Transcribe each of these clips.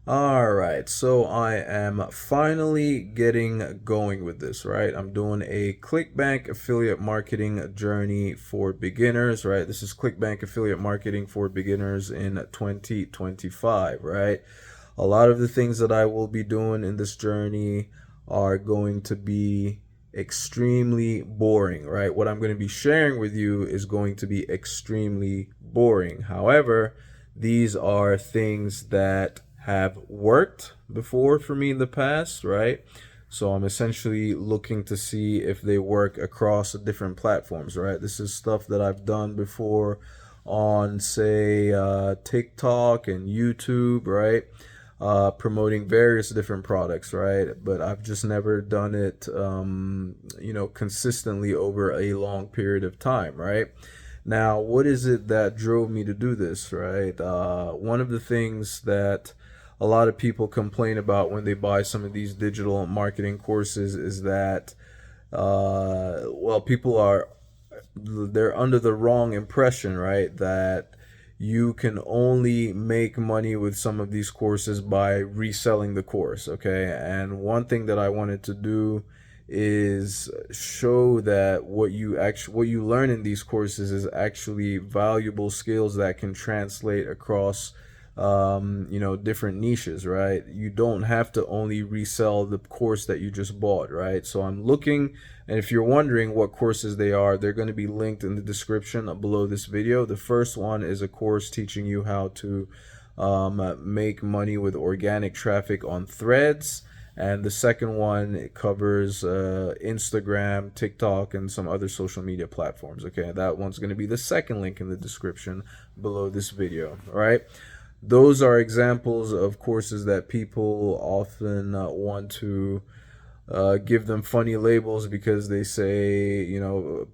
All right, so I am finally getting going with this, right? I'm doing a Clickbank affiliate marketing journey for beginners, right? This is Clickbank affiliate marketing for beginners in 2025, right? A lot of the things that I will be doing in this journey are going to be extremely boring, right? What I'm going to be sharing with you is going to be extremely boring. However, these are things that have worked before for me in the past, right? So I'm essentially looking to see if they work across different platforms, right? This is stuff that I've done before on, say, TikTok and YouTube, right? Promoting various different products, right? But I've just never done it, consistently over a long period of time, right? Now, what is it that drove me to do this, right? One of the things that a lot of people complain about when they buy some of these digital marketing courses is that, people they're under the wrong impression, right? That you can only make money with some of these courses by reselling the course, okay? And one thing that I wanted to do is show that what you learn in these courses is actually valuable skills that can translate across different niches, right? You don't have to only resell the course that you just bought, right? So I'm looking, and if you're wondering what courses they are, they're going to be linked in the description below this video. The first one is a course teaching you how to make money with organic traffic on Threads. And the second one, it covers Instagram, TikTok, and some other social media platforms. Okay, that one's going to be the second link in the description below this video. All right. Those are examples of courses that people often want to give them funny labels because they say,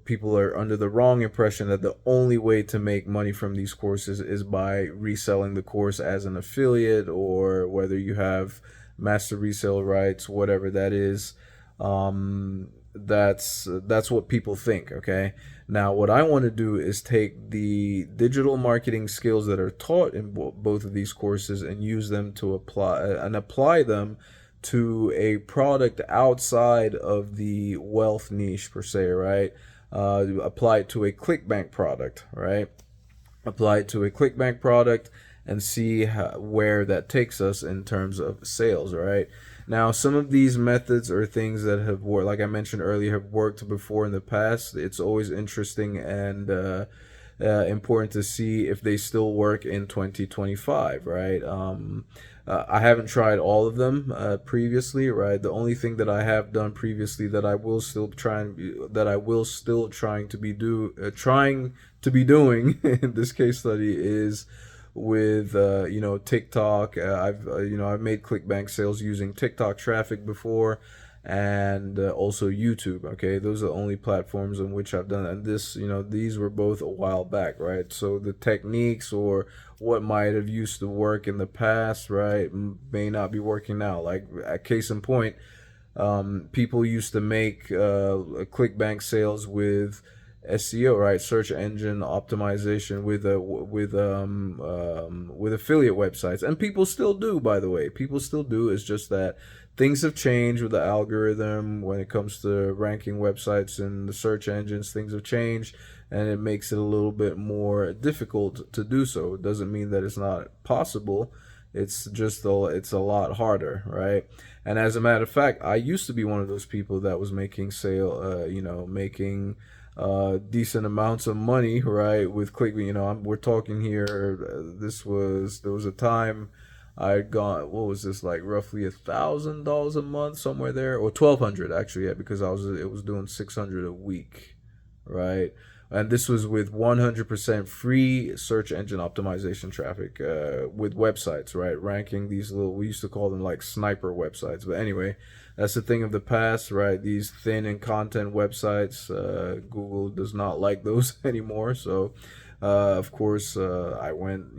people are under the wrong impression that the only way to make money from these courses is by reselling the course as an affiliate, or whether you have master resale rights, whatever that is. That's what people think, okay? Now, what I want to do is take the digital marketing skills that are taught in both of these courses and use them to apply them to a product outside of the wealth niche per se, right? Apply it to a Clickbank product, right? Apply it to a Clickbank product and see where that takes us in terms of sales, right? Now, some of these methods are things that have worked, like I mentioned earlier, have worked before in the past. It's always interesting and important to see if they still work in 2025, right? I haven't tried all of them previously, right? The only thing that I have done previously that I will still trying to be doing in this case study is with TikTok. I've made ClickBank sales using TikTok traffic before, and also YouTube. Okay, those are the only platforms on which I've done that. And these were both a while back, right? So the techniques or what might have used to work in the past, right, may not be working now. Like, a case in point, people used to make ClickBank sales with SEO, right? Search engine optimization with affiliate websites, and people still do. By the way, people still do. It's just that things have changed with the algorithm when it comes to ranking websites and the search engines. Things have changed, and it makes it a little bit more difficult to do so. It doesn't mean that it's not possible. It's just it's a lot harder, right? And as a matter of fact, I used to be one of those people that was making decent amounts of money, right, with Click. We're talking here. There was a time I had gone. What was this, like roughly $1,000 a month, somewhere there, or 1,200 actually, yeah, because it was doing 600 a week, right? And this was with 100% free search engine optimization traffic with websites, right? Ranking these we used to call them like sniper websites. But anyway, that's the thing of the past, right? These thin and content websites, Google does not like those anymore. So, of course, I went,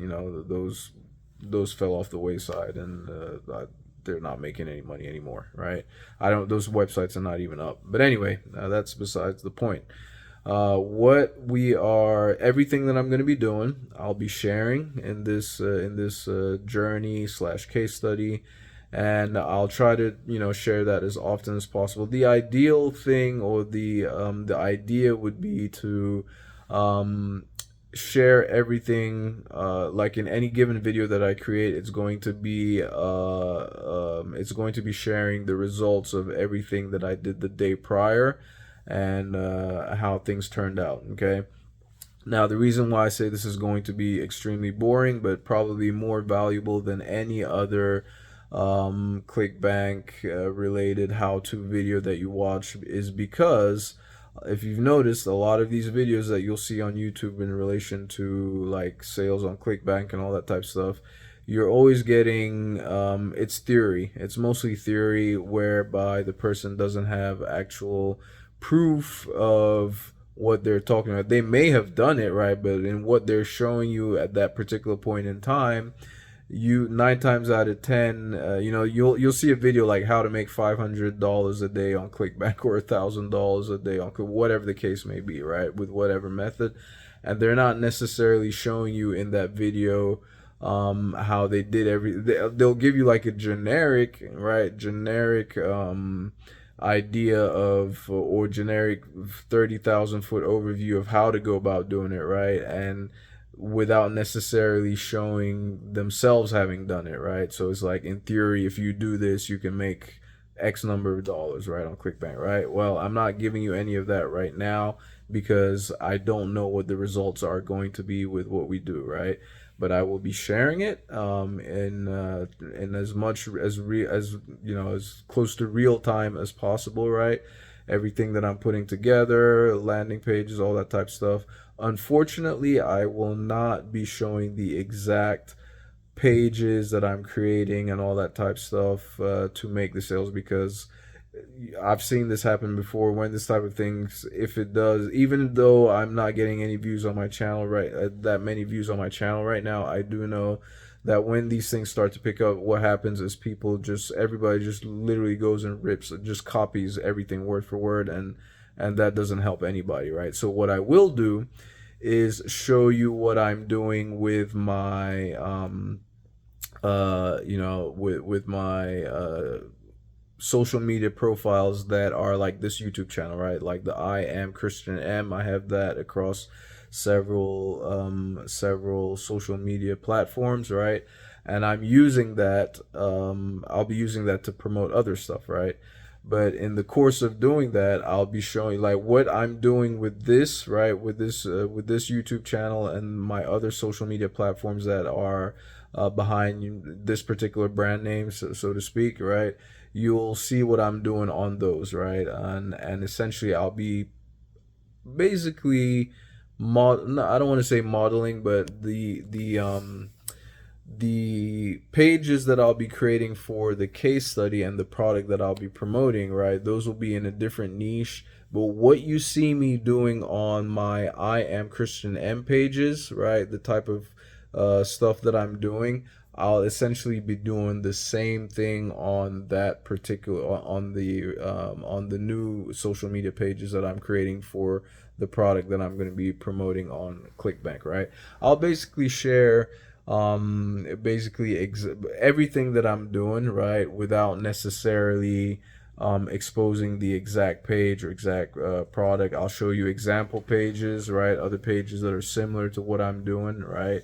those fell off the wayside, and they're not making any money anymore, right? Those websites are not even up. But anyway, that's besides the point. What we are, everything that I'm going to be doing, I'll be sharing in this journey slash case study, and I'll try to share that as often as possible. The ideal thing, or the idea would be to um, share everything, like in any given video that I create. It's going to be sharing the results of everything that I did the day prior, and how things turned out. Okay. Now, the reason why I say this is going to be extremely boring, but probably more valuable than any other Clickbank related how-to video that you watch, is because if you've noticed, a lot of these videos that you'll see on YouTube in relation to like sales on Clickbank and all that type of stuff, you're always getting it's theory. It's mostly theory, whereby the person doesn't have actual proof of what they're talking about. They may have done it right, but in what they're showing you at that particular point in time, you 9 times out of 10, you'll see a video like how to make $500 a day on Clickbank, or $1,000 a day on whatever the case may be, right, with whatever method, and they're not necessarily showing you in that video how they did they'll give you like a generic, right, generic idea of, or generic 30,000-foot overview of how to go about doing it, right, and without necessarily showing themselves having done it, right? So it's like, in theory, if you do this, you can make X number of dollars, right, on Clickbank, right? Well, I'm not giving you any of that right now, because I don't know what the results are going to be with what we do, right? But I will be sharing it in as much as as close to real time as possible, right? Everything that I'm putting together, landing pages, all that type of stuff. Unfortunately, I will not be showing the exact pages that I'm creating and all that type of stuff to make the sales, because I've seen this happen before. When this type of things, if it does, even though I'm not getting any views on my channel, right, that many views on my channel right now, I do know that when these things start to pick up, what happens is everybody just literally goes and just copies everything word for word, and that doesn't help anybody, right? So what I will do is show you what I'm doing with my with my social media profiles that are like this YouTube channel, right? Like the I Am Christian M. I have that across several social media platforms, right? And I'm using that. I'll be using that to promote other stuff, right? But in the course of doing that, I'll be showing like what I'm doing with this, right? With this YouTube channel and my other social media platforms that are behind this particular brand name, so to speak, right? You'll see what I'm doing on those, right? And essentially, I'll be basically no, I don't want to say modeling, but the pages that I'll be creating for the case study and the product that I'll be promoting, right, those will be in a different niche. But what you see me doing on my I Am Christian M pages, right, the type of stuff that I'm doing, I'll essentially be doing the same thing on that particular on the new social media pages that I'm creating for the product that I'm going to be promoting on Clickbank, right? I'll basically share everything that I'm doing, right, without necessarily exposing the exact page or exact product. I'll show you example pages, right, other pages that are similar to what I'm doing, right?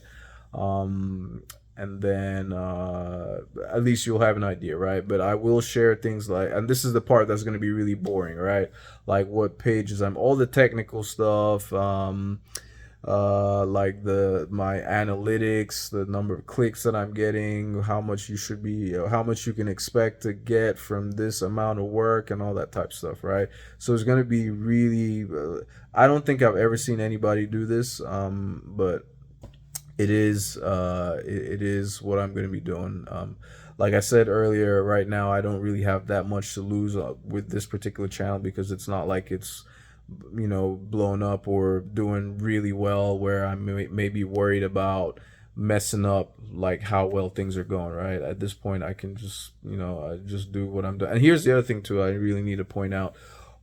um and then at least you'll have an idea, right? But I will share things like, and this is the part that's going to be really boring, right, like what pages I'm, all the technical stuff, like my analytics, the number of clicks that I'm getting, how much how much you can expect to get from this amount of work, and all that type of stuff, right? So it's going to be really I don't think I've ever seen anybody do this, but it is what I'm going to be doing. Like I said earlier, right now I don't really have that much to lose with this particular channel, because it's not like it's blown up or doing really well where I may be worried about messing up like how well things are going, right? At this point I can just just do what I'm doing. And here's the other thing too, I really need to point out: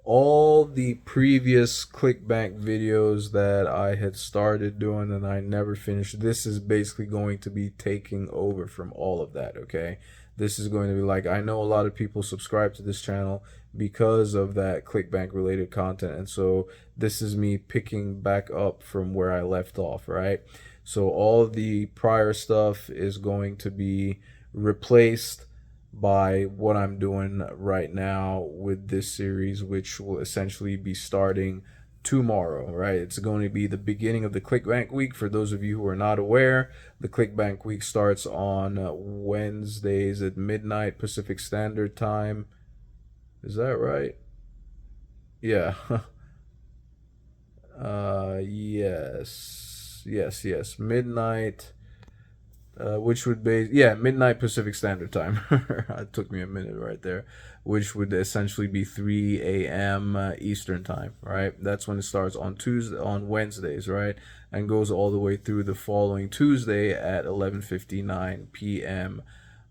all the previous Clickbank videos that I had started doing and I never finished, this is basically going to be taking over from all of that, okay? This is going to be like, I know a lot of people subscribe to this channel because of that Clickbank related content, and so this is me picking back up from where I left off, right? So all the prior stuff is going to be replaced by what I'm doing right now with this series, which will essentially be starting tomorrow, right? It's going to be the beginning of the Clickbank week. For those of you who are not aware, the Clickbank week starts on Wednesdays at midnight Pacific Standard Time. Is that right? Yeah. Yes. Midnight, which would be, yeah, midnight Pacific Standard Time. It took me a minute right there, which would essentially be 3 a.m. Eastern Time, right? That's when it starts on Wednesdays, right, and goes all the way through the following Tuesday at 11:59 p.m.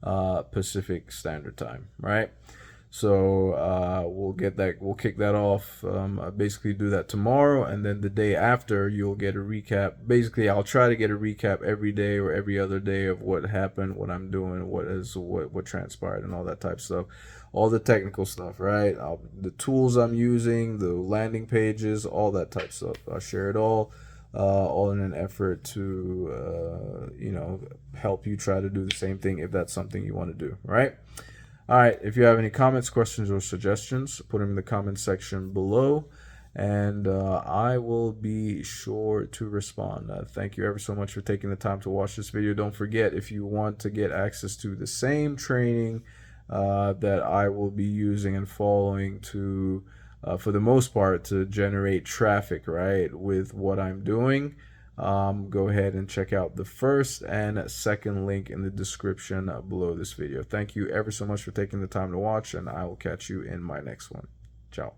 Pacific Standard Time, right? So we'll kick that off. I basically do that tomorrow, and then the day after you'll get a recap. Basically, I'll try to get a recap every day or every other day of what happened, what I'm doing, what transpired, and all that type of stuff, all the technical stuff, right? The tools I'm using, the landing pages, all that type of stuff. I'll share it all in an effort to help you try to do the same thing if that's something you want to do, right? All right, if you have any comments, questions, or suggestions, put them in the comment section below, and I will be sure to respond. Thank you ever so much for taking the time to watch this video. Don't forget, if you want to get access to the same training that I will be using and following to, for the most part, to generate traffic, right, with what I'm doing, go ahead and check out the first and second link in the description below this video. Thank you ever so much for taking the time to watch, and I will catch you in my next one. Ciao.